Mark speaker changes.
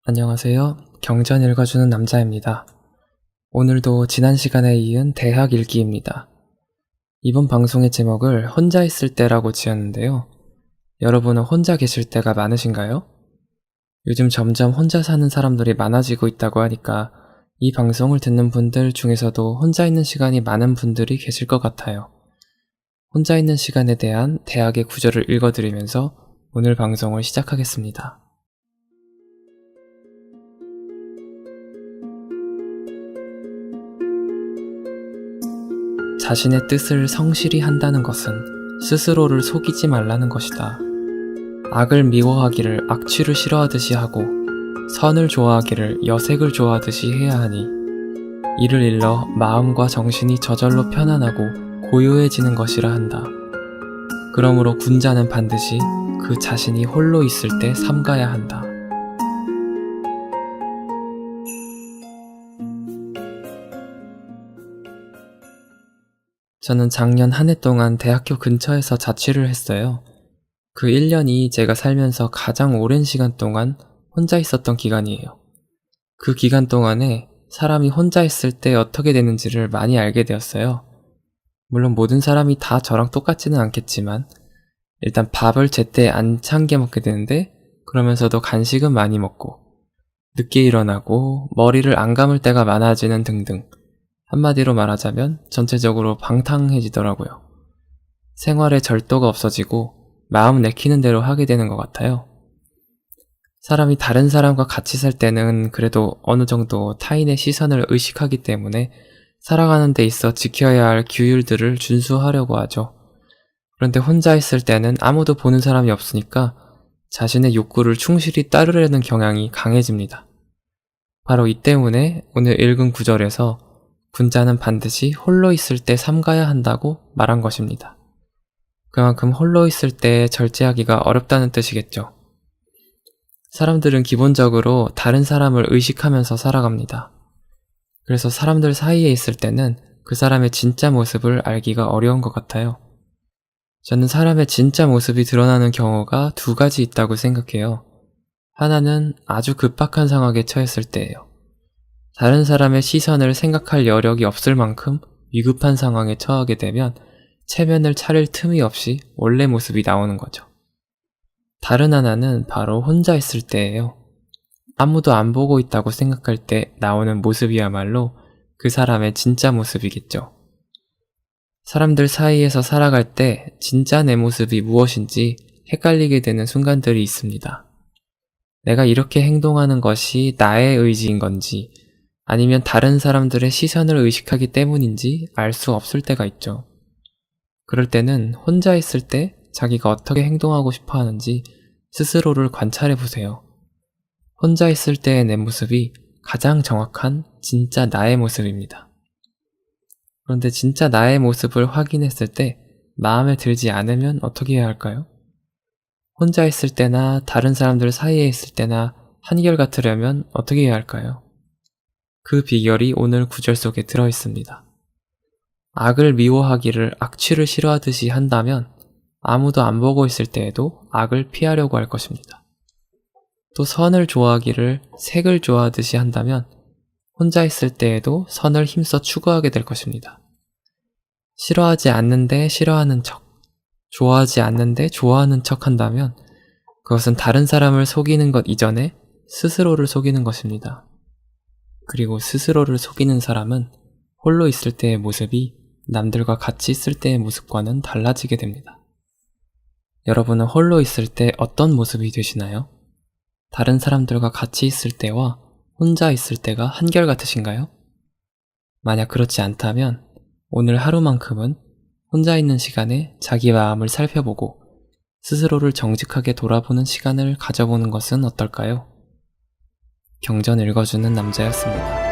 Speaker 1: 안녕하세요. 경전 읽어주는 남자입니다. 오늘도 지난 시간에 이은 대학 읽기입니다. 이번 방송의 제목을 혼자 있을 때라고 지었는데요. 여러분은 혼자 계실 때가 많으신가요? 요즘 점점 혼자 사는 사람들이 많아지고 있다고 하니까 이 방송을 듣는 분들 중에서도 혼자 있는 시간이 많은 분들이 계실 것 같아요. 혼자 있는 시간에 대한 대학의 구절을 읽어드리면서 오늘 방송을 시작하겠습니다. 자신의 뜻을 성실히 한다는 것은 스스로를 속이지 말라는 것이다. 악을 미워하기를 악취를 싫어하듯이 하고 선을 좋아하기를 여색을 좋아하듯이 해야 하니 이를 일러 마음과 정신이 저절로 편안하고 고요해지는 것이라 한다. 그러므로 군자는 반드시 그 자신이 홀로 있을 때 삼가야 한다. 저는 작년 한 해 동안 대학교 근처에서 자취를 했어요. 그 1년이 제가 살면서 가장 오랜 시간 동안 혼자 있었던 기간이에요. 그 기간 동안에 사람이 혼자 있을 때 어떻게 되는지를 많이 알게 되었어요. 물론 모든 사람이 다 저랑 똑같지는 않겠지만 일단 밥을 제때 안 참게 먹게 되는데 그러면서도 간식은 많이 먹고 늦게 일어나고 머리를 안 감을 때가 많아지는 등등 한마디로 말하자면 전체적으로 방탕해지더라고요. 생활에 절도가 없어지고 마음 내키는 대로 하게 되는 것 같아요. 사람이 다른 사람과 같이 살 때는 그래도 어느 정도 타인의 시선을 의식하기 때문에 살아가는 데 있어 지켜야 할 규율들을 준수하려고 하죠. 그런데 혼자 있을 때는 아무도 보는 사람이 없으니까 자신의 욕구를 충실히 따르려는 경향이 강해집니다. 바로 이 때문에 오늘 읽은 구절에서 군자는 반드시 홀로 있을 때 삼가야 한다고 말한 것입니다. 그만큼 홀로 있을 때 절제하기가 어렵다는 뜻이겠죠. 사람들은 기본적으로 다른 사람을 의식하면서 살아갑니다. 그래서 사람들 사이에 있을 때는 그 사람의 진짜 모습을 알기가 어려운 것 같아요. 저는 사람의 진짜 모습이 드러나는 경우가 두 가지 있다고 생각해요. 하나는 아주 급박한 상황에 처했을 때예요. 다른 사람의 시선을 생각할 여력이 없을 만큼 위급한 상황에 처하게 되면 체면을 차릴 틈이 없이 원래 모습이 나오는 거죠. 다른 하나는 바로 혼자 있을 때예요. 아무도 안 보고 있다고 생각할 때 나오는 모습이야말로 그 사람의 진짜 모습이겠죠. 사람들 사이에서 살아갈 때 진짜 내 모습이 무엇인지 헷갈리게 되는 순간들이 있습니다. 내가 이렇게 행동하는 것이 나의 의지인 건지 아니면 다른 사람들의 시선을 의식하기 때문인지 알 수 없을 때가 있죠. 그럴 때는 혼자 있을 때 자기가 어떻게 행동하고 싶어 하는지 스스로를 관찰해 보세요. 혼자 있을 때의 내 모습이 가장 정확한 진짜 나의 모습입니다. 그런데 진짜 나의 모습을 확인했을 때 마음에 들지 않으면 어떻게 해야 할까요? 혼자 있을 때나 다른 사람들 사이에 있을 때나 한결같으려면 어떻게 해야 할까요? 그 비결이 오늘 구절 속에 들어있습니다. 악을 미워하기를 악취를 싫어하듯이 한다면 아무도 안 보고 있을 때에도 악을 피하려고 할 것입니다. 또 선을 좋아하기를 색을 좋아하듯이 한다면 혼자 있을 때에도 선을 힘써 추구하게 될 것입니다. 싫어하지 않는데 싫어하는 척, 좋아하지 않는데 좋아하는 척 한다면 그것은 다른 사람을 속이는 것 이전에 스스로를 속이는 것입니다. 그리고 스스로를 속이는 사람은 홀로 있을 때의 모습이 남들과 같이 있을 때의 모습과는 달라지게 됩니다. 여러분은 홀로 있을 때 어떤 모습이 되시나요? 다른 사람들과 같이 있을 때와 혼자 있을 때가 한결같으신가요? 만약 그렇지 않다면 오늘 하루만큼은 혼자 있는 시간에 자기 마음을 살펴보고 스스로를 정직하게 돌아보는 시간을 가져보는 것은 어떨까요? 경전 읽어주는 남자였습니다.